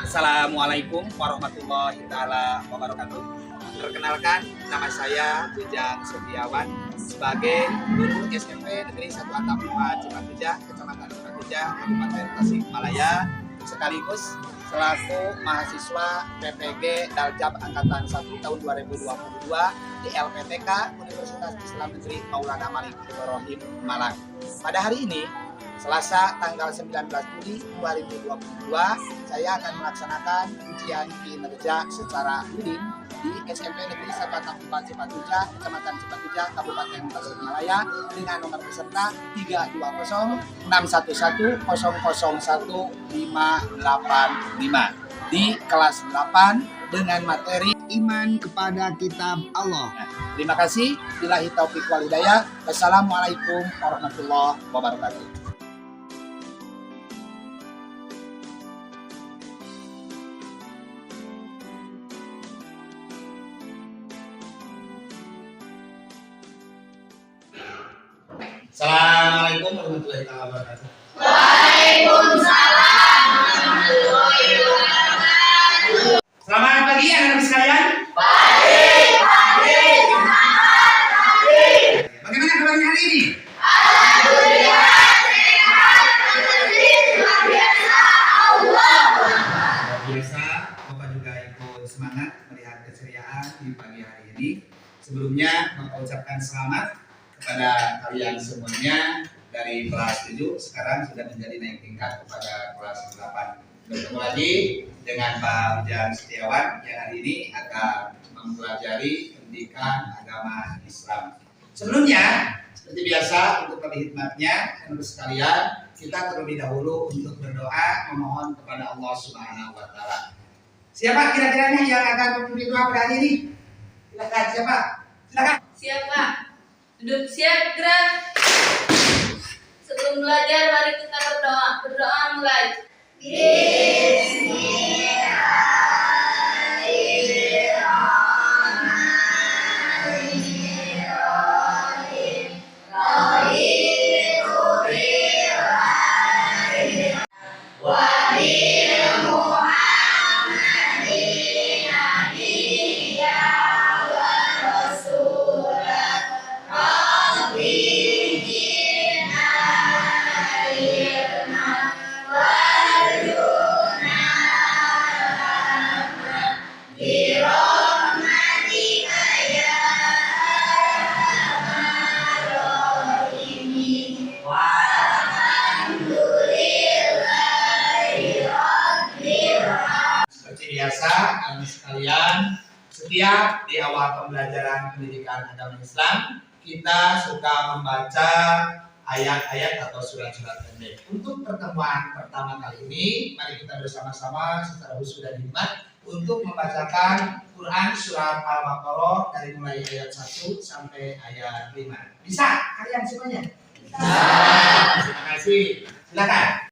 Assalamualaikum warahmatullahi taala wabarakatuh. Perkenalkan, nama saya Bujang Setiawan sebagai guru SMP Negeri 1 Atap 5 Cipatujah, Kecamatan Cipatujah, Kabupaten Tasikmalaya, sekaligus selaku mahasiswa PPG Daljab Angkatan 1 tahun 2022 di LPTK Universitas Islam Negeri Maulana Malik Ibrahim Malang. Pada hari ini, Selasa tanggal 19 Juli 2022, saya akan melaksanakan ujian kinerja secara daring di SMP Negeri 1 Atap 4 Cipatujah, Kecamatan Cipatujah, Kabupaten Tasikmalaya dengan nomor peserta 32161001585 di kelas 8 dengan materi iman kepada kitab Allah. Terima kasih. Billahi taufiq wal hidayah. Wassalamualaikum warahmatullahi wabarakatuh. Assalamualaikum warahmatullahi wabarakatuh. Waalaikumsalam warahmatullahi wabarakatuh. Selamat pagi anak-anak sekalian. Pagi. Bagaimana kabarnya hari ini? Alhamdulillah sehat, bersih, luar biasa Allah. Luar biasa, Bapak juga ikut semangat melihat keceriaan di pagi hari ini. Sebelumnya Bapak ucapkan selamat kepada kalian semuanya dari kelas 7 sekarang sudah menjadi naik tingkat kepada kelas 8. Bertemu lagi dengan Pak Bujang Setiawan yang hari ini akan mempelajari pendidikan agama Islam. Sebelumnya, seperti biasa untuk lebih hikmatnya, teman-teman sekalian, kita terlebih dahulu untuk berdoa memohon kepada Allah Subhanahu wa taala. Siapa kira-kiranya yang akan memimpin doa pada hari ini? Silakan, siapa? Silakan. Siapa? Duduk siap, gerak. Sebelum belajar, mari kita berdoa. Berdoa mulai. Biasa, kalian sekalian, setiap di awal pembelajaran pendidikan agama Islam, kita suka membaca ayat-ayat atau surat-surat pendek. Untuk pertemuan pertama kali ini, mari kita bersama-sama secara khusus dan hikmat untuk membacakan Quran surat Al-Baqarah dari mulai ayat 1 sampai ayat 5. Bisa kalian semuanya? Bisa. Terima kasih. Silakan.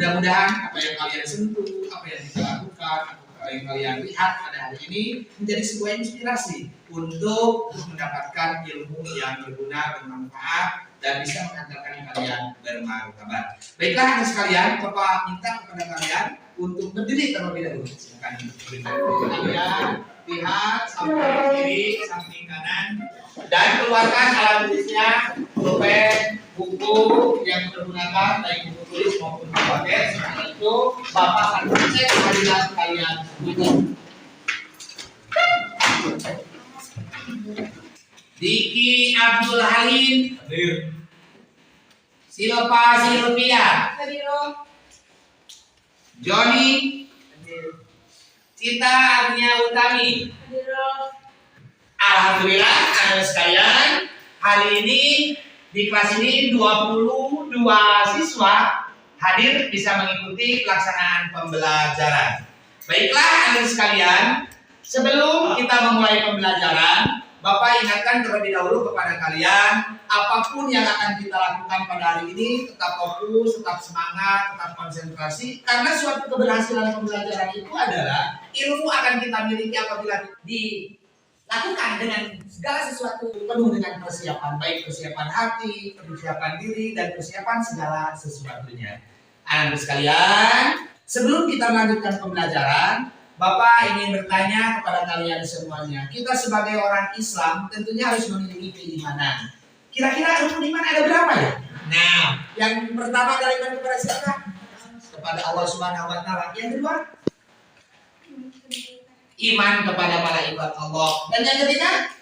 Mudah-mudahan apa yang kalian sentuh, apa yang kita lakukan, apa yang kalian lihat pada hari ini menjadi sebuah inspirasi untuk mendapatkan ilmu yang berguna, bermanfaat, dan bisa mengantarkan kalian bermartabat. Baiklah anak sekalian, Bapak minta kepada kalian untuk berdiri terlebih dahulu. Silakan kalian lihat samping kiri, samping kanan, dan keluarkan alat tulisnya, pulpen, buku yang digunakan, baik buku tulis maupun buku paket. Setelah itu Bapak akan cek kehadiran kalian. Diki Abdul Halim, Silpa Silvia, Joni, Cita Agnia Utami. Alhamdulillah anak sekalian, hari ini di kelas ini 22 siswa hadir bisa mengikuti pelaksanaan pembelajaran. Baiklah anak sekalian, sebelum kita memulai pembelajaran, Bapak ingatkan terlebih dahulu kepada kalian, apapun yang akan kita lakukan pada hari ini, tetap fokus, tetap semangat, tetap konsentrasi, karena suatu keberhasilan pembelajaran itu adalah ilmu akan kita miliki apabila dilakukan dengan segala sesuatu penuh dengan persiapan, baik persiapan hati, persiapan diri, dan persiapan segala sesuatunya. Anak sekalian, sebelum kita melanjutkan pembelajaran, Bapak ingin bertanya kepada kalian semuanya. Kita sebagai orang Islam tentunya harus memiliki keimanan. Kira-kira rukun iman ada berapa ya? Nah, yang pertama adalah iman kepada siapa? Kepada Allah Subhanahu wa taala. Yang kedua, iman kepada malaikat Allah. Dan yang ketiga,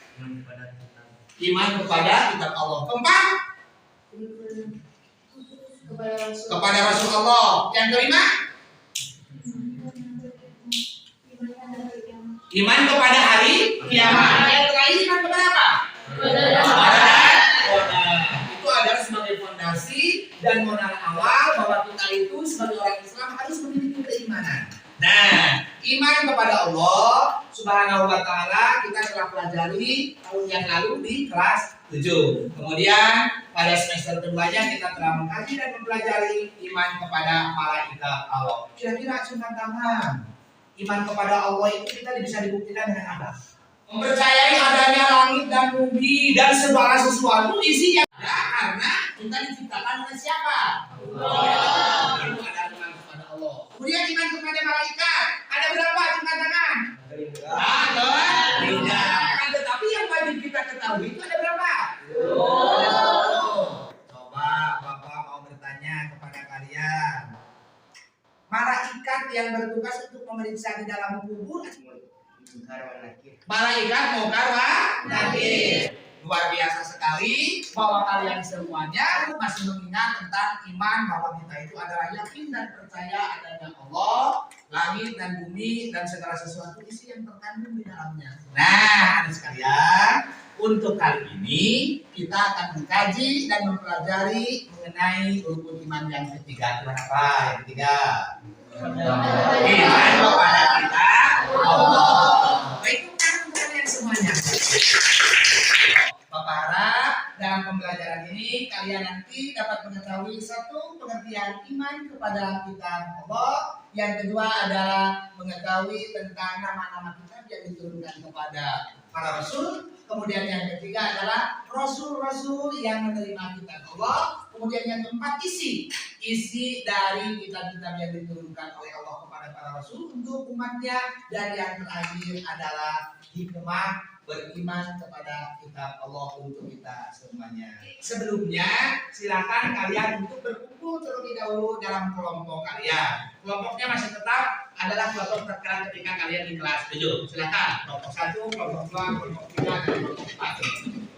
iman kepada kitab Allah. Keempat, kepada Rasul Allah. Yang kelima, iman kepada hari kiamat. Yang terakhir iman kepada apa? Kepada itu adalah sebagai fondasi dan modal awal bahwa kita itu sebagai orang Islam harus memiliki keimanan. Nah, iman kepada Allah Subhanahu wa taala kita telah pelajari tahun yang lalu di kelas 7. Kemudian pada semester keduanya kita telah mengkaji dan mempelajari iman kepada malaikat Allah. Kira-kira cuma tangan. Iman kepada Allah itu kita bisa dibuktikan dengan apa? Mempercayai adanya langit dan bumi dan segala sesuatu isinya ada karena kita diciptakan oleh siapa? Allah. Itu adalah iman kepada Allah. Kemudian iman kepada malaikat ada berapa? Cuma tangan? Ada. Tidak. Akan tetapi yang wajib kita ketahui itu ada berapa? Coba Bapak mau bertanya kepada kalian. Malaikat yang bertugas untuk memeriksa di dalam kubur, malaikat mungkar wa nakir. Luar biasa sekali bahwa kalian semuanya masih mengingat tentang iman bahwa kita itu adalah yakin dan percaya adanya Allah, langit dan bumi dan segala sesuatu isi yang terkandung di dalamnya. Nah, adik sekalian, untuk kali ini kita akan mengkaji dan mempelajari mengenai rukun iman yang ketiga. Apa yang ketiga? Iman kepada kita Allah. Itu kan kalian semuanya. Bapak harap dalam pembelajaran ini kalian nanti dapat mengetahui satu pengertian iman kepada kitab Allah. Yang kedua adalah mengetahui tentang nama-nama kitab yang diturunkan kepada para rasul. Kemudian yang ketiga adalah rasul-rasul yang menerima kitab Allah. Kemudian yang keempat isi dari kitab-kitab yang diturunkan oleh Allah kepada para rasul untuk umatnya. Dan yang terakhir adalah hikmah beriman kepada kitab Allah untuk kita semuanya. Sebelumnya silakan kalian untuk berkumpul terlebih dahulu dalam kelompok kalian. Kelompoknya masih tetap adalah kelompok terkait ketika kalian di kelas 7. Silakan kelompok 1, kelompok 2, kelompok 3 dan kelompok 4.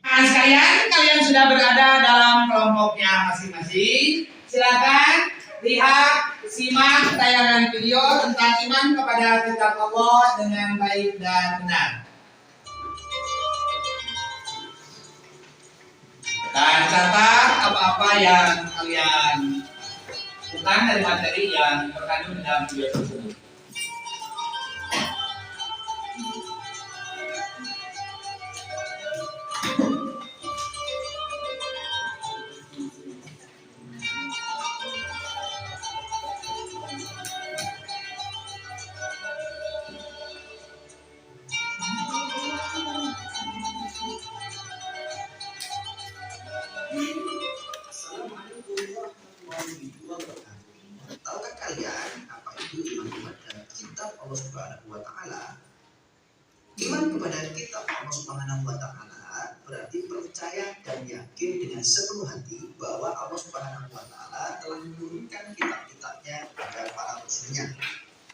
Nah, sekalian kalian sudah berada dalam kelompoknya masing-masing. Silakan lihat, simak tayangan video tentang iman kepada kitab Allah dengan baik dan benar. Dan catat apa-apa yang kalian bukan dari materi yang terkandung dalam video tersebut. kepada kitab Allah Subhanahu wa Ta'ala berarti percaya dan yakin dengan sepenuh hati bahwa Allah Subhanahu wa Ta'ala telah menurunkan kitab-kitabnya kepada para rasulnya.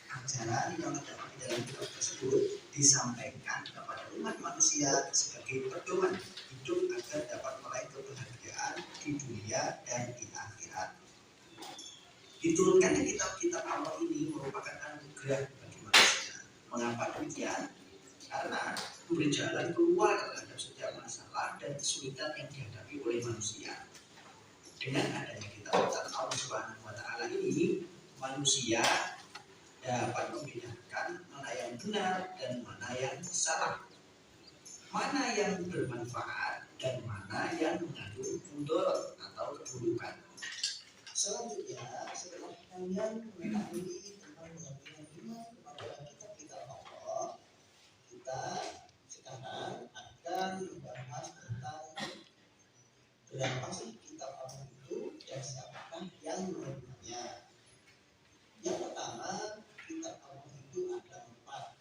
Ajaran yang terdapat di dalam kitab tersebut disampaikan kepada umat manusia sebagai pedoman hidup agar dapat meraih kebahagiaan di dunia dan di akhirat. Diturunkannya kitab-kitab Allah ini merupakan anugerah bagi manusia. Mengapa demikian? Karena memberi jalan keluar terhadap setiap masalah dan kesulitan yang dihadapi oleh manusia. Dengan adanya kitab-kitab Allah Subhanahu wa Ta'ala ini, manusia dapat membedakan mana yang benar dan mana yang salah, mana yang bermanfaat dan mana yang mengandung mudarat atau keburukan. Selanjutnya, setelah kalian mengetahui tentang pengertian iman kepada kitab-kitab Allah, kita sekarang akan membahas tentang berapa sih kitab Allah itu dan siapakah yang menerimanya. Yang pertama, kitab Allah itu ada 4.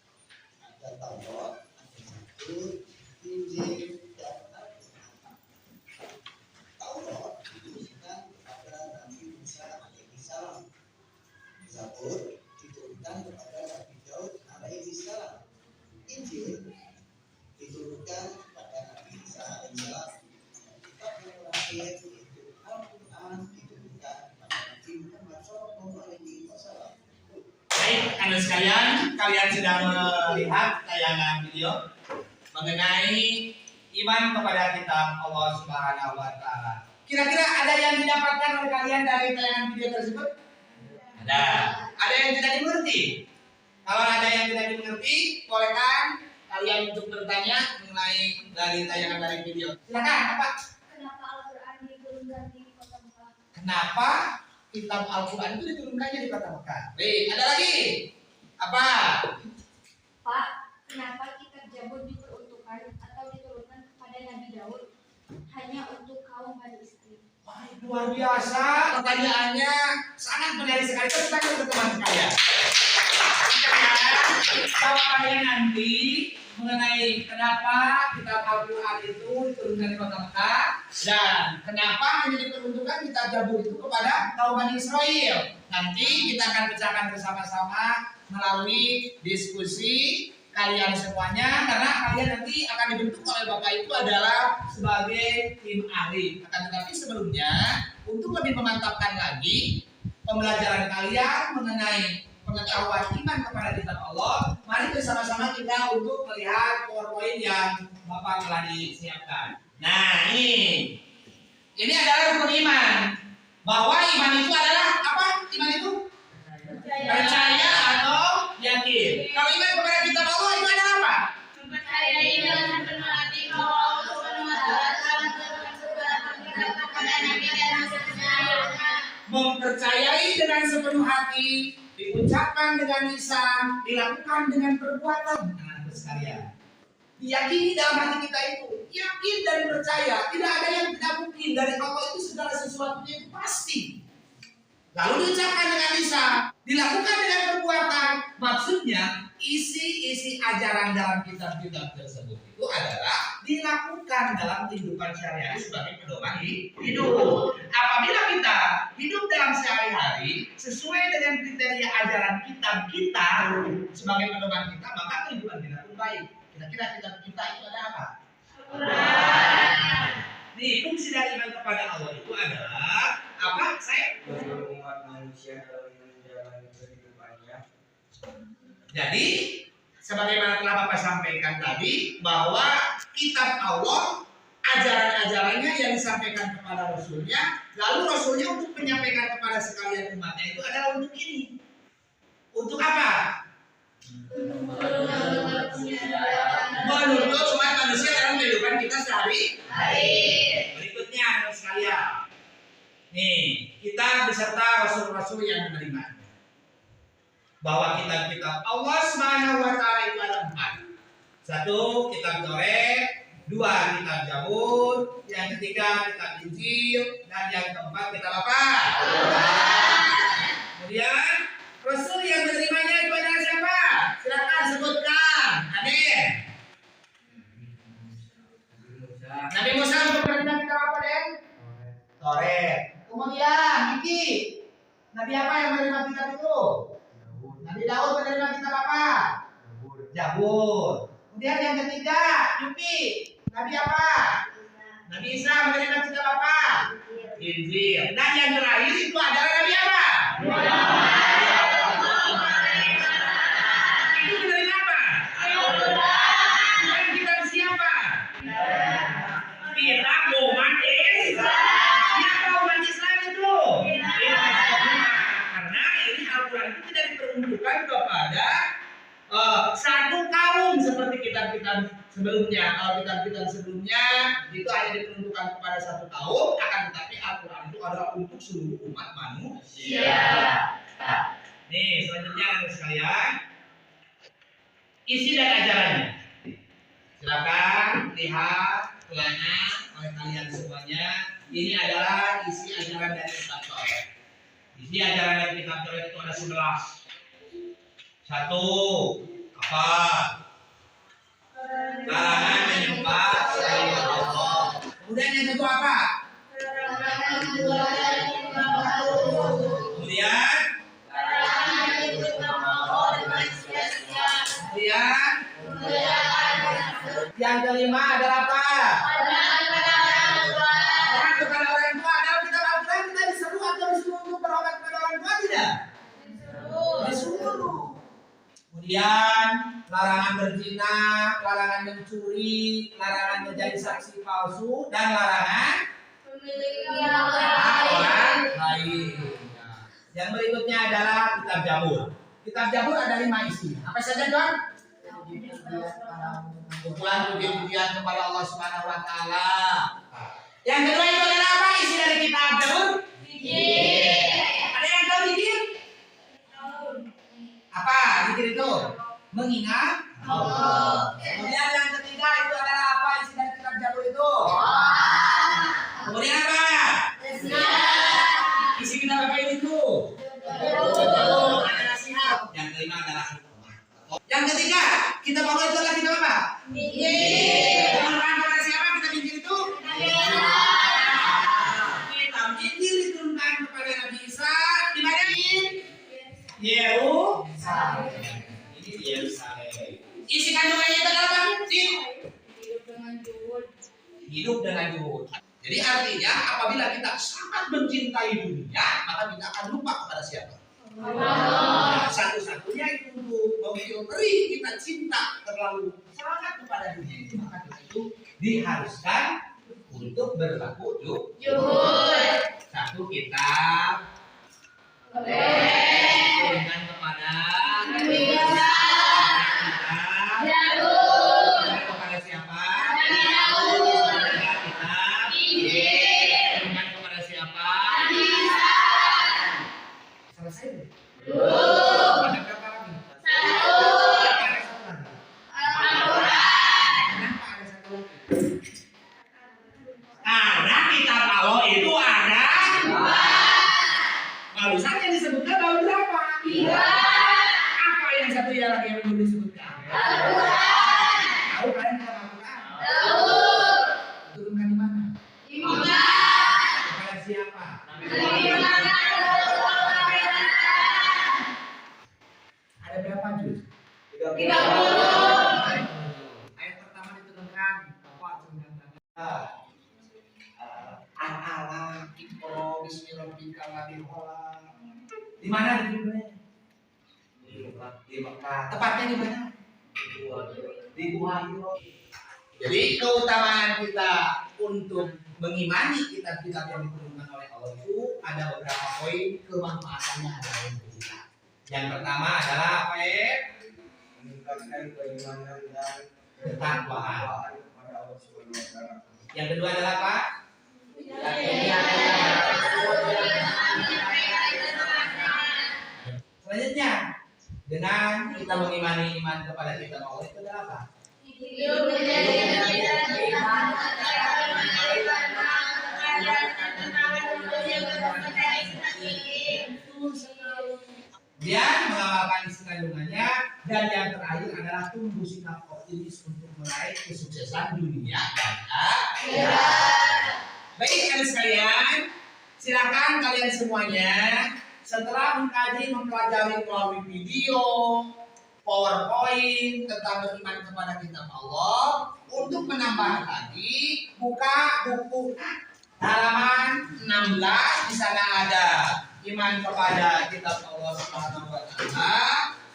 Ada Taurat, ada Zabur, Injil, dan Al-Quran. Taurat diturunkan kepada Nabi Musa alaihissalam. Zabur diturunkan kepada Nabi Daud alaihissalam. Injil diturunkan kepada Nabi Isa alaihissalam. Dan kitab yang terakhir yaitu Al-Quran diturunkan kepada Nabi Muhammad SAW. Baik, Anda sekalian, kalian sedang melihat tayangan video mengenai iman kepada kitab Allah Subhanahu wa Ta'ala. Kira-kira ada yang didapatkan oleh kalian dari tayangan video tersebut? Ada. Ada yang tidak dimengerti? Kalau ada yang tidak dimengerti, bolehkan kalian untuk bertanya mengenai dari tayangan dari video. Silakan, apa? Kenapa Al-Quran diturunkan di kota Mekah? Kenapa kitab Al-Quran itu diturunkannya di kota Mekah? Baik, ada lagi? Apa? Pak, kenapa kitab Zabur diperuntukkan atau diturunkan kepada Nabi Daud hanya untuk kaum Bani Israil? Wah, luar biasa, pertanyaannya sangat menarik sekali. Kita tanya ke teman sekalian. Tahu kalian nanti mengenai kenapa kitab Al-Quran itu diturunkan di kota Mekah dan kenapa hanya diperuntukkan kitab Zabur itu kepada kaum Bani Israel. Nanti kita akan pecahkan bersama-sama melalui diskusi kalian semuanya, karena kalian nanti akan dibentuk oleh Bapak itu adalah sebagai tim ahli. Akan tetapi sebelumnya, untuk lebih memantapkan lagi pembelajaran kalian mengenai pengetahuan iman kepada kitab Allah, mari bersama-sama kita untuk melihat PowerPoint yang Bapak telah disiapkan. Nah, ini adalah rukun iman. Bahwa iman itu adalah apa? Iman itu percaya atau yakin. Kalau iman kepada kitab Allah itu adalah apa? Mempercayai dengan sepenuh hati bahwa Allah Subhanahu wa Ta'ala telah menurunkan sebuah kitab kepada Nabi dan Rasul-Nya. Mempercayai dengan sepenuh hati, diucapkan dengan lisan, dilakukan dengan perbuatan. Nah, sekalian, diyakini dalam hati kita itu, yakin dan percaya. Tidak ada yang tidak mungkin. Dari Allah itu segala sesuatunya itu pasti. Lalu diucapkan dengan lisan, dilakukan dengan perbuatan. Maksudnya isi ajaran dalam kitab-kitab tersebut itu adalah dilakukan dalam kehidupan sehari-hari sebagai pedoman hidup. Apabila kita hidup dalam sehari-hari sesuai dengan kriteria ajaran kitab kita sebagai pedoman kita, maka kehidupan kita pun baik. Kira-kira kitab kita itu ada apa? Nih, fungsi dari iman kepada Allah itu adalah apa? Saya umat manusia dalam menjalani kehidupannya. Jadi, sebagaimana telah Bapak sampaikan tadi, bahwa kitab Allah, ajaran-ajarannya yang disampaikan kepada Rasulnya, lalu Rasulnya untuk menyampaikan kepada sekalian umatnya itu adalah untuk ini. Untuk apa? Menuntut umat manusia dalam kehidupan kita sehari-hari. Berikutnya, anak sekalian. Nih, kita beserta rasul-rasul yang menerima bahwa kitab-kitab Allah Subhanahu wa Ta'ala itu ada 4. 1, kitab Taurat, 2, kitab Zabur, yang ketiga kitab Injil, dan yang keempat kitab apa? Kemudian rasul yang menerimanya itu adalah siapa? Silakan sebutkan. Amin. Kemudian yang ketiga, Yupi, Nabi apa? Nabi Isa menerima kitab apa? Injil. Dan yang terakhir itu adalah Nabi apa? Itu menerima apa? Dan kitab siapa? Kitab umat Islam. Siapa umat Islam itu? Karena ini Al-Quran itu tidak diperuntukkan kepada satu kaum seperti kitab-kitab sebelumnya. Kalau kitab-kitab sebelumnya itu hanya diperuntukkan kepada satu kaum, akan tetapi Al-Quran itu adalah untuk seluruh umat manusia. Nih, selanjutnya anak sekalian, isi dan ajarannya. Silakan lihat kelana oleh kalian semuanya. Ini adalah isi ajaran dari kitab Taurat. Isi ajaran dari kitab Taurat itu ada 11. Satu, apa? Larangan menyembah selain Allah. Kemudian yang kedua apa? Kemudian yang kelima adalah apa? Hormat kepada orang tua. Dalam kitab Al-Quran kita disuruh atau disuruh untuk berhormat kepada orang tua tidak? Disuruh. Kemudian larangan berzina, larangan mencuri, larangan menjadi saksi palsu, dan larangan orang lain. Yang berikutnya adalah kitab Zabur. Kitab Zabur ada 5 isi. Apa saja, John? Kumpulan puji-pujian kepada Allah Subhanahu wa taala. Yang kedua itu adalah apa? Isi dari kitab Zabur? Ada yang tahu zikir? Apa zikir itu? Mengingat Allah. Kemudian yang ketiga itu adalah apa? Isi dari kitab Zabur itu? Kemudian apa? Isi kitab apa itu? Ada nasihat. Yang kelima adalah hikmah. Yang ketiga, kitab Allah itu adalah kitab apa? Diturunkan kepada siapa kitab Injil itu? Kitab Injil diturunkan kepada Nabi Isa di mana? Yerusalem. Ini Yerusalem. Isi kandungannya itu adalah apa? Hidup dengan juhud. Jadi artinya apabila kita sangat mencintai dunia, maka kita akan lupa kepada siapa? Nah, satu-satunya itu untuk memfilteri kita cinta terlalu sangat kepada dunia itu, maka kita itu diharuskan untuk berlaku juhud. Satu kitab dengan kepada kepada siapa? Kepada siapa? Selesai belum? Ada berapa lagi? Kenapa ada satu lagi? Karena kitab Allah itu ada barusan yang disebutkan baru berapa? Apa yang satu yang lagi yang belum disebutkan? Tahu kalian kitab Al-Quran? Turunkan di mana? Kepada siapa? Ada berapa juz? 30. Ayat pertama diturunkan. Bapak turunkan tangan. Al-Alaq, Iqra, Bismillahirrahmanirrahim, ladzi khalaq. Di mana diturunkannya? Di Mekah. Tepatnya di mana? Di Gua Hira. Jadi keutamaan kita untuk mengimani kitab-kitab yang diturunkan oleh Allah itu ada beberapa poin kemanfaatannya adalah yang kita. Yang pertama adalah apa ya? Meningkatkan keimanan dan Ketakwaan. kepada Allah Subhanahu wa taala. Yang kedua adalah apa? Selanjutnya, dengan kita mengimani iman kepada kitab Allah itu adalah apa? Dia mengamalkan isi kandungannya, dan yang terakhir adalah tumbuh sikap optimis untuk meraih kesuksesan dunia dan akhirat. Baik kalian sekalian, silakan kalian semuanya setelah mengkaji, mempelajari melalui video, PowerPoint tentang beriman kepada kitab Allah. Untuk menambah lagi, buka buku halaman 16. Di sana ada iman kepada kitab Allah Subhanahu wa taala.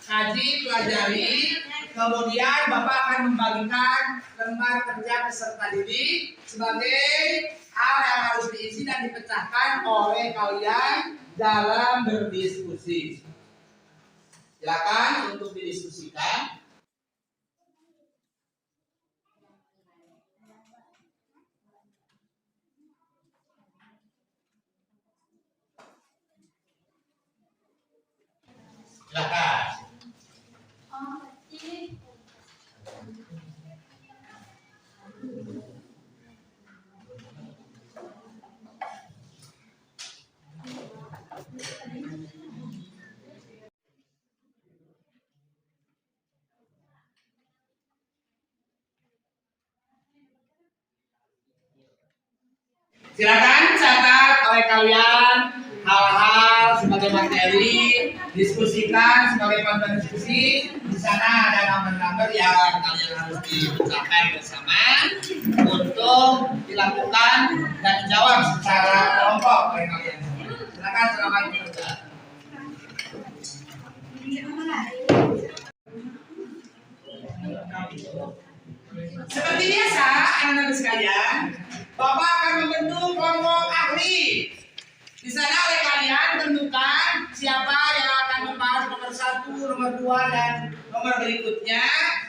Kaji, pelajari. Kemudian Bapak akan membagikan lembar kerja peserta didik sebagai hal yang harus diisi dan dipecahkan oleh kalian dalam berdiskusi. Silakan untuk didiskusikan. Silakan. Silakan catat oleh kalian hal-hal sebagai materi, diskusikan sebagai panduan diskusi. Di sana ada nomor-nomor yang kalian harus dipecahkan bersama untuk dilakukan dan dijawab secara kelompok oleh kalian. Silakan, selamat bekerja. Seperti biasa, anak-anak sekalian, Bapak akan membentuk kelompok ahli. Di sana oleh kalian tentukan siapa yang akan membahas nomor 1, nomor 2, dan nomor berikutnya.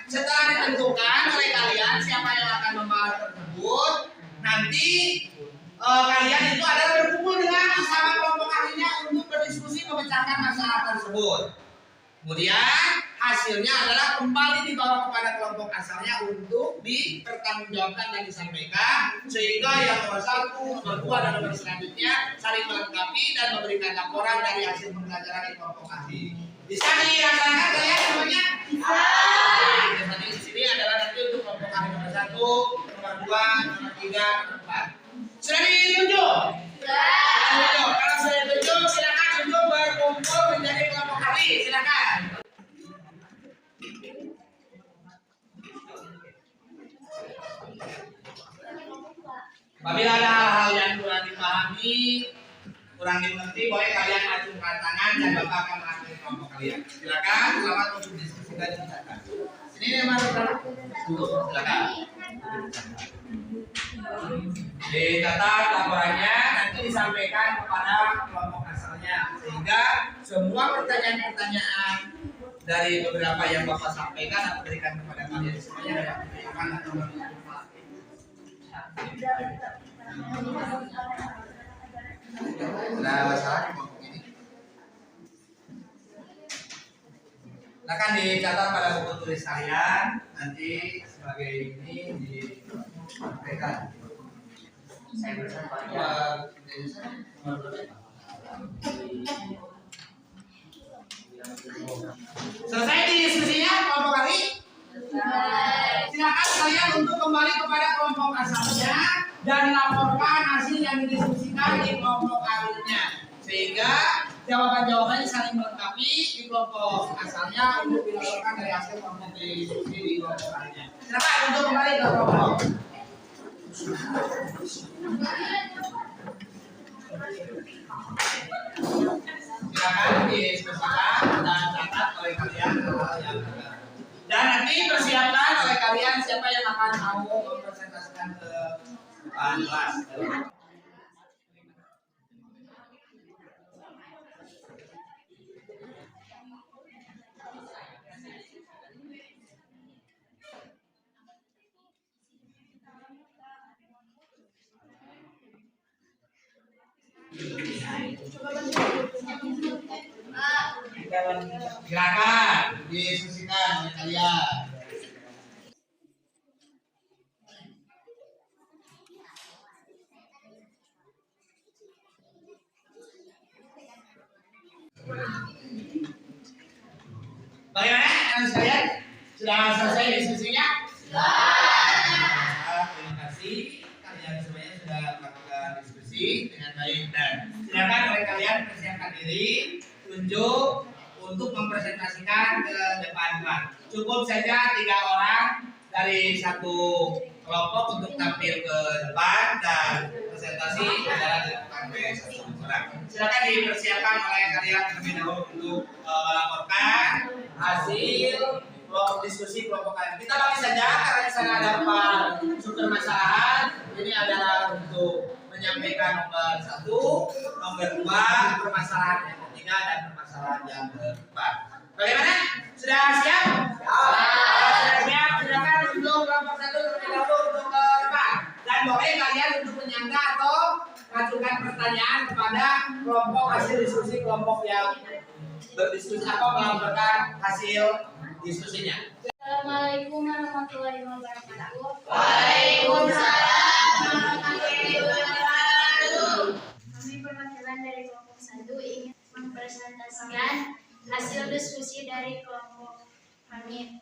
Setelah ditentukan oleh kalian siapa yang akan membahas tersebut, nanti kalian itu adalah berkumpul dengan bersama kelompok ahlinya untuk berdiskusi memecahkan masalah tersebut. Kemudian hasilnya adalah kembali dibawa kepada kelompok asalnya untuk dipertanggungjawabkan dan disampaikan, sehingga yang nomor 1, nomor 2, dan nomor selanjutnya saling melengkapi dan memberikan laporan dari hasil pembelajaran di kelompok ahli. Bisa dirasakan kalian semuanya? Bisa. Di sini adalah nanti untuk kelompok ahli nomor 1, nomor 2, nomor 3, nomor 4. Sudah ditunjuk? Sudah. Kalau sudah ditunjuk, silakan untuk berkumpul menjadi kelompok ahli. Silakan. Apabila ada hal-hal yang kurang dipahami, kurang dimengerti, boleh kalian acungkan tangan dan Bapak akan mengakhiri kelompok kalian. Silakan, selamat untuk diskusikan dan dicatat. Sini nomor berapa? Silakan. Dicatat laporannya, nanti disampaikan kepada kelompok asalnya, sehingga semua pertanyaan-pertanyaan dari beberapa yang Bapak sampaikan atau berikan kepada kalian semuanya dapat diberikan atau bermanfaat. Sudah masalah di kelompok ini. Silakan dicatat pada buku tulis kalian, nanti sebagai ini disampaikan. Saya bersama selesai diskusinya kelompok ahli. Silakan kalian untuk kembali kepada kelompok asalnya dan laporkan hasil yang didiskusikan di kelompok ahlinya, sehingga jawaban-jawabannya saling melengkapi di kelompok asalnya untuk dilaporkan dari hasil kelompok diskusi di kelompok ahlinya. Silakan untuk kembali ke kelompok. Silakan diskusikan dan catat oleh kalian hal-hal yang ada. Dan nanti persiapkan oleh kalian siapa yang akan mau mempresentasikan ke kelas. Silakan diskusikan oleh kalian. Bagaimana anak sekalian? Sudah selesai diskusinya? Sudah. Terima kasih kalian semuanya sudah melakukan diskusi dengan baik, dan silakan oleh kalian persiapkan diri tunjuk untuk mempresentasikan ke depan Pak. Cukup saja 3 orang dari satu kelompok untuk tampil ke depan dan presentasi adalah dilakukan oleh satu orang. Silakan dipersiapkan oleh kalian terlebih dahulu untuk melaporkan hasil kelompok diskusi kelompok kalian. Kita bagi saja karena di sana ada 4 sumber permasalahan. Ini adalah untuk menyampaikan nomor 1, nomor 2, permasalahan yang ketiga dan permasalahan yang keempat. Bagaimana? Sudah siap? Sudah siap? Silakan untuk kelompok 1 terlebih dahulu untuk ke depan. Dan boleh kalian untuk menyangka atau mengajukan pertanyaan kepada kelompok hasil diskusi kelompok yang berdiskusi atau melaporkan hasil diskusinya. Assalamualaikum warahmatullahi wabarakatuh. Waalaikumsalam warahmatullahi wabarakatuh. Kami perwakilan dari kelompok 1 ingin mempresentasikan hasil diskusi dari kelompok kami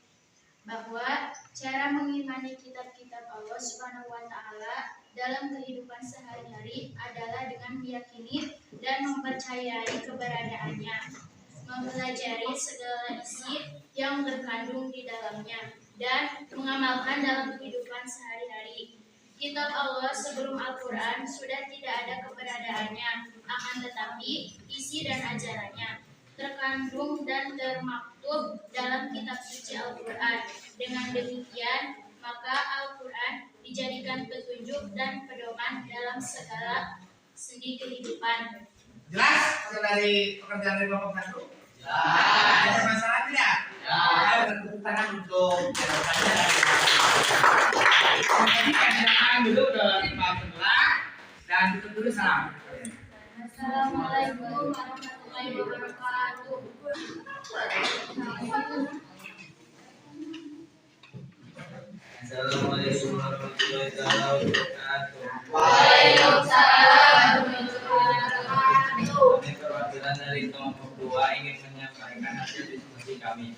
bahwa cara mengimani kitab-kitab Allah Subhanahu wa taala dalam kehidupan sehari-hari adalah dengan meyakini dan mempercayai keberadaannya, mempelajari segala isi yang terkandung di dalamnya, dan mengamalkan dalam kehidupan sehari-hari. Kitab Allah sebelum Al-Quran sudah tidak ada keberadaannya, akan tetapi isi dan ajarannya terkandung dan termaktub dalam kitab suci Al-Quran. Dengan demikian, maka Al-Quran dijadikan petunjuk dan pedoman dalam segala sendi kehidupan. Jelas dari pekerjaan dari kelompok 1? Jelas. Ada masalah tidak? Ayo bertepuk tangan untuk jawabannya dari Jadi perkenalkan dulu ke Pak Ketua dan tutup dulu salam. Assalamualaikum warahmatullahi wabarakatuh. Assalamualaikum warahmatullahi wabarakatuh. Waalaikumsalam warahmatullahi wabarakatuh. Kami perwakilan dari kelompok 2 ingin menyampaikan hasil diskusi kami.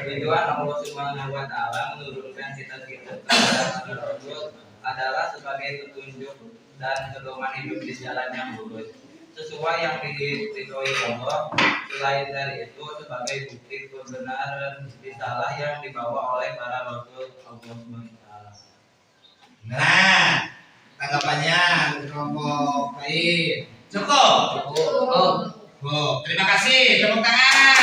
Tujuan Allah Subhanahu wa taala menurunkan kitab-kitab kepada Rasul adalah sebagai petunjuk dan pedoman hidup di jalan yang lurus sesuai yang diridhoi Allah. Selain dari itu sebagai bukti kebenaran risalah yang dibawa oleh para rasul Allah SWT. Nah, tanggapannya dari kelompok lain cukup? Cukup. Terima kasih. Tepuk tangan.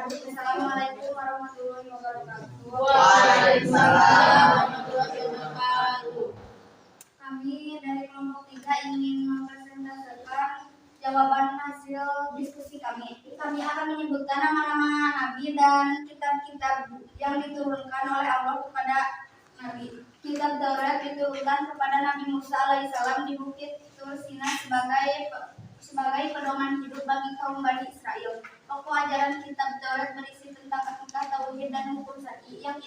Assalamualaikum warahmatullahi wabarakatuh. Waalaikumsalam warahmatullahi wabarakatuh. Kami dari kelompok 3 ingin mempresentasikan jawaban hasil diskusi kami. Kami akan menyebutkan nama-nama nabi dan kitab-kitab yang diturunkan oleh Allah kepada nabi. Kitab Taurat diturunkan kepada Nabi Musa alaihissalam di Bukit Tur Sinai sebagai pedoman hidup bagi kaum Bani Israel. Pokok ajaran kitab Taurat berisi tentang akidah, tauhid, dan hukum syar'i yang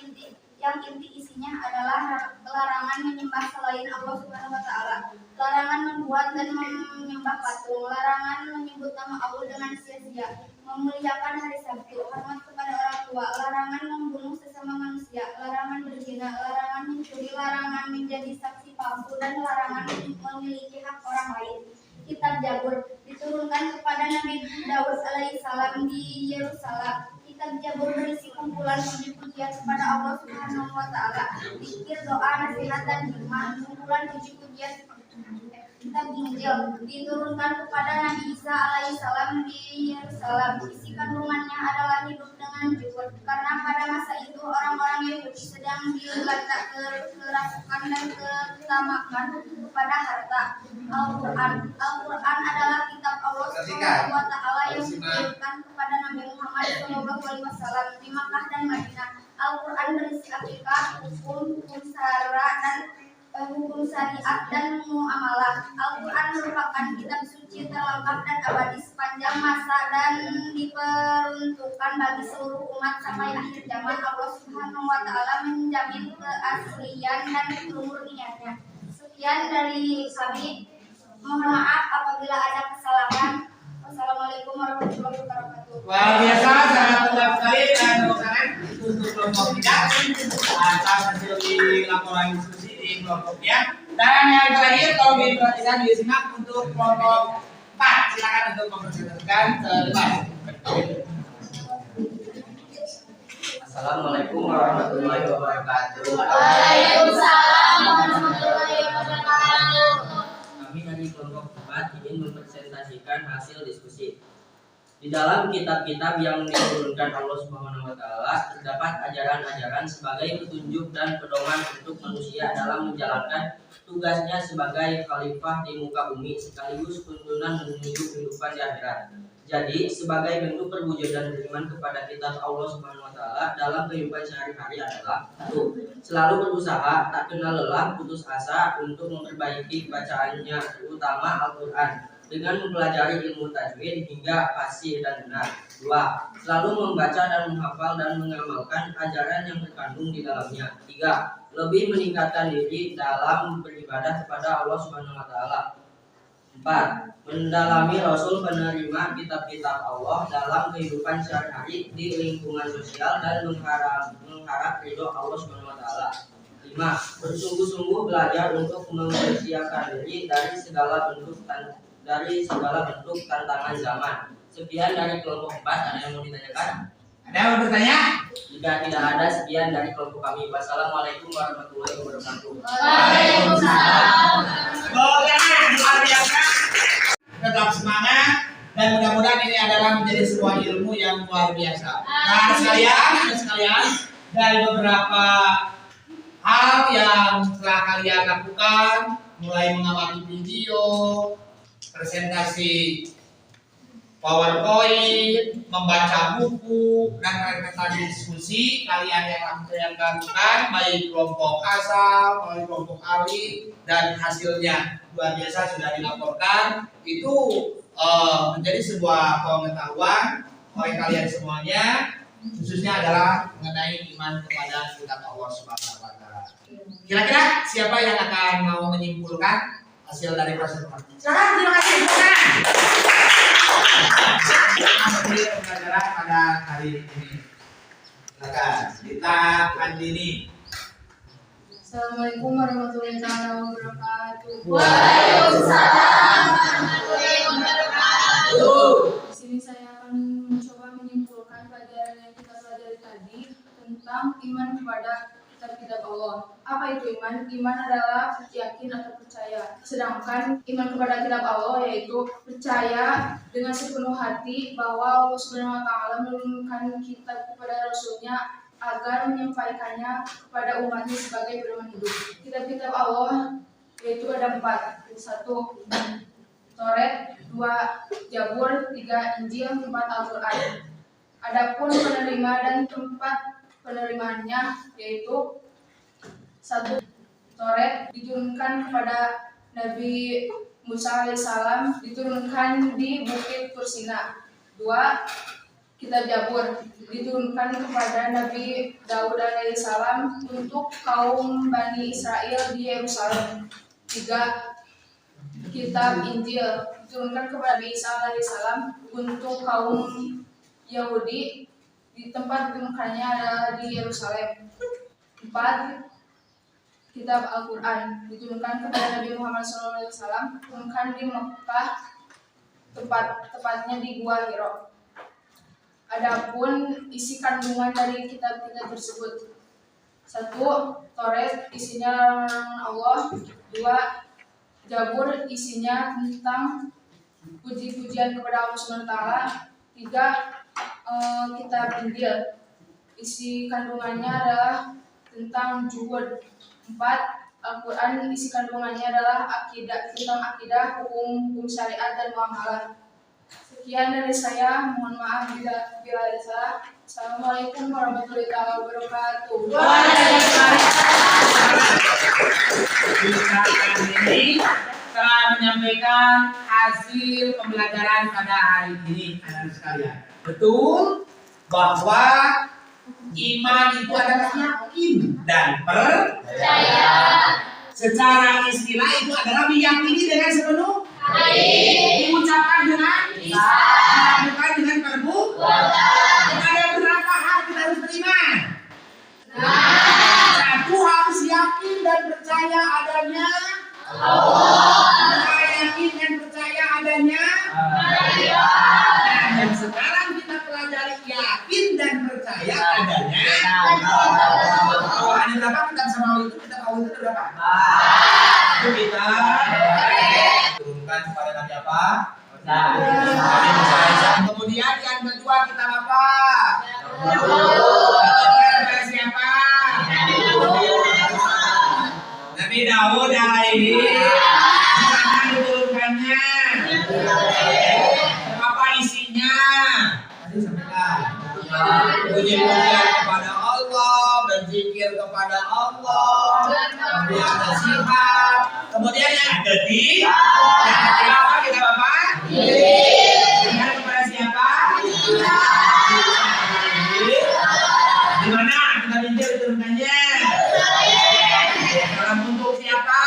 inti isinya adalah larangan menyembah selain Allah Subhanahu wa taala, larangan membuat dan menyembah patung, larangan menyebut nama Allah dengan sia-sia, memuliakan hari Sabtu, hormat kepada orang tua, larangan membunuh sesama manusia, larangan berzina, larangan mencuri, larangan menjadi saksi palsu, dan larangan memiliki hak orang lain. Kitab Zabur diturunkan kepada Nabi Daud alaihissalam di Yerusalem. Kitab Zabur berisi kumpulan puji-pujian kepada Allah Subhanahu wa taala, zikir, doa, nasihat, dan hikmah. Kumpulan puji-pujian Kitab Injil diturunkan kepada Nabi Isa alaihissalam di Yerusalem. Isi kandungannya adalah hidup dengan jujur, karena pada masa itu orang-orang Yahudi sedang dilanda kerasukan dan ketamakan kepada harta. Al-Quran adalah kitab Allah Subhanahu wa taala yang diturunkan kepada Nabi Muhammad SAW di Makkah dan Madinah. Al-Quran berisi akikah, hukum syariat, dan muamalah. Al-Quran merupakan kitab suci terlengkap dan abadi sepanjang masa dan diperuntukkan bagi seluruh umat sampai akhir zaman. Allah Subhanahu wa taala menjamin keaslian dan kemurniannya. Sekian dari kami. Mohon maaf apabila ada kesalahan. Wassalamualaikum warahmatullahi wabarakatuh. Luar biasa, sangat lengkap sekali dan untuk kelompok 3 atas hasil di laporan diskusi di kelompoknya. Dan yang terakhir kalau diperhatikan disimak untuk kelompok 4. Silakan untuk mempersilakan terlibat. Assalamualaikum warahmatullahi wabarakatuh. Waalaikumsalam warahmatullahi wabarakatuh. Kami dari kelompok 4 ingin mempresentasikan hasil diskusi. Di dalam kitab-kitab yang diturunkan Allah Subhanahu wa taala terdapat ajaran-ajaran sebagai petunjuk dan pedoman untuk manusia dalam menjalankan tugasnya sebagai khalifah di muka bumi sekaligus tuntunan menuju kehidupan di akhirat. Jadi, sebagai bentuk perwujudan beriman kepada kitab Allah Subhanahu wa taala dalam kehidupan sehari-hari adalah 1. Selalu berusaha, tak kenal lelah, putus asa untuk memperbaiki bacaannya, terutama Al-Qur'an, dengan mempelajari ilmu tajwid hingga fasih dan benar. 2. Selalu membaca dan menghafal dan mengamalkan ajaran yang terkandung di dalamnya. 3. Lebih meningkatkan diri dalam beribadah kepada Allah Subhanahu wa taala. 4. Mendalami Rasul penerima kitab-kitab Allah dalam kehidupan sehari-hari di lingkungan sosial dan mengharap ridho Allah Subhanahu wa taala. 5. Bersungguh-sungguh belajar untuk mempersiapkan diri dari segala bentuk tantangan zaman. Sekian dari kelompok 4. Ada yang mau ditanyakan? Ada yang mau bertanya? Jika tidak ada, sekian dari kelompok kami. Wassalamualaikum warahmatullahi wabarakatuh. Waalaikumsalam. Semoga luar biasa. Tetap semangat dan mudah-mudahan ini adalah menjadi sebuah ilmu yang luar biasa. Nah, sekalian dari beberapa hal yang telah kalian lakukan, mulai mengamati video, presentasi PowerPoint, membaca buku, dan tadi diskusi kalian yang lakukan baik kelompok asal, baik kelompok alif, dan hasilnya luar biasa sudah dilaporkan. Itu menjadi sebuah pengetahuan oleh kalian semuanya, khususnya adalah mengenai iman kepada kitab Allah Subhanahu wa taala. Kira-kira siapa yang akan mau menyimpulkan hasil dari proses ini? Silakan, terima kasih. Pembelajaran pada hari ini. Silakan, kita Andini. Assalamualaikum warahmatullahi wabarakatuh. Waalaikumsalam warahmatullahi wabarakatuh. Di sini saya akan mencoba menyimpulkan pelajaran yang kita pelajari tadi tentang iman kepada kitab Allah. Apa itu iman? Iman adalah yakin atau percaya. Sedangkan iman kepada kitab Allah yaitu percaya dengan sepenuh hati bahwa Allah Subhanahu wa taala menurunkan kitab kepada Rasulnya agar menyampaikannya kepada umatnya sebagai pedoman hidup. Kitab-kitab Allah yaitu ada 4. 1. Taurat, 2. Zabur, 3. Injil, 4. Al-Quran. Adapun penerima dan tempat penerimaannya yaitu 1. Taurat diturunkan kepada Nabi Musa alaihissalam, diturunkan di Bukit Tursina. 2. Kitab Zabur diturunkan kepada Nabi Daud alaihissalam untuk kaum Bani Israel di Yerusalem. 3. Kitab Injil diturunkan kepada Nabi Isa alaihissalam untuk kaum Yahudi, di tempat diturunkannya adalah di Yerusalem. 4. Kitab Al-Quran diturunkan kepada Nabi Muhammad SAW, diturunkan di Mekah, tepatnya di Gua Hiro. Adapun isi kandungan dari kitab-kitab tersebut: 1. Taurat isinya larangan Allah. 2. Zabur isinya tentang puji-pujian kepada Allah Subhanahu wa taala. 3. Kitab Injil isi kandungannya adalah tentang juhud. 4. Al-Quran isi kandungannya adalah tentang akidah, hukum syariat dan muamalah. Sekian dari saya, mohon maaf bila ada salah. Assalamualaikum warahmatullahi wabarakatuh. Ini telah menyampaikan hasil pembelajaran pada hari ini, anak-anak sekalian. Betul bahwa iman itu adalah yakin dan percaya. Secara istilah itu adalah meyakini dengan sepenuh hati, diucapkan dengan lisan, dilakukan dengan perbuatan. Ada berapa hal kita harus beriman? 1. Harus yakin dan percaya ada Kemudian yang kedua kita apa? Siapa? Nabi Daud alaihi mana diturunkannya? Apa isinya? Tadi sampaikan. Puji-pujian kepada Allah, berzikir kepada Allah, kemudian nasihat. Kemudian yang ketiga apa kita Bapak? Dengan kepada siapa? Di mana kita minta diturunkannya? Dalam untuk siapa?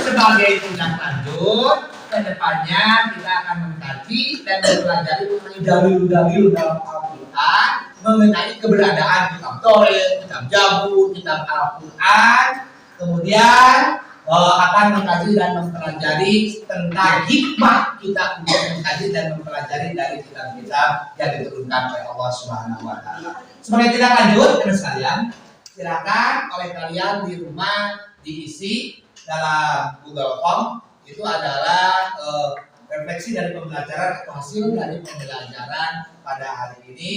Sebagai tindak lanjut, ke depannya kita akan mengkaji dan mempelajari mengenai dalil-dalil dalam Al-Quran mengenai keberadaan kitab Taurat, kitab Zabur, kitab Al-Quran. Kemudian akan mengkaji dan mempelajari tentang hikmah kita untuk mengkaji dan mempelajari dari kitab-kitab yang diturunkan oleh Allah Subhanahu wa taala. Sebagai tindak lanjut, teman sekalian, silakan oleh kalian di rumah diisi dalam Google Form. Itu adalah refleksi dari pembelajaran atau hasil dari pembelajaran pada hari ini.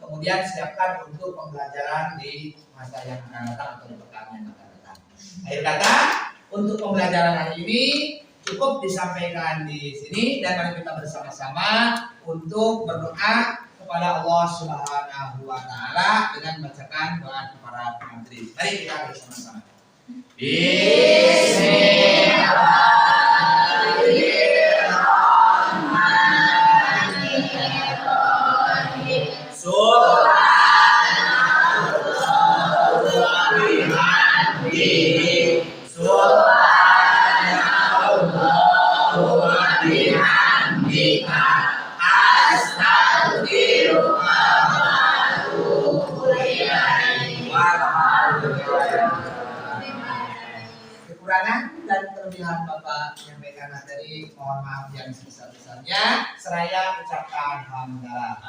Kemudian siapkan untuk pembelajaran di masa yang akan datang atau di pekan yang akan datang. Akhir kata, untuk pembelajaran hari ini cukup disampaikan di sini dan mari kita bersama-sama untuk berdoa kepada Allah Subhanahu wa taala dengan membacakan doa para menteri. Mari kita bersama-sama. Kekurangan dan kelebihan Bapak menyampaikan materi, mohon maaf yang sebesar-besarnya. Seraya ucapkan hamdalah.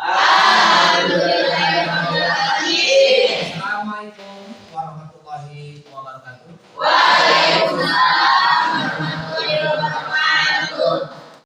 Assalamualaikum warahmatullahi wabarakatuh. Waalaikumsalam.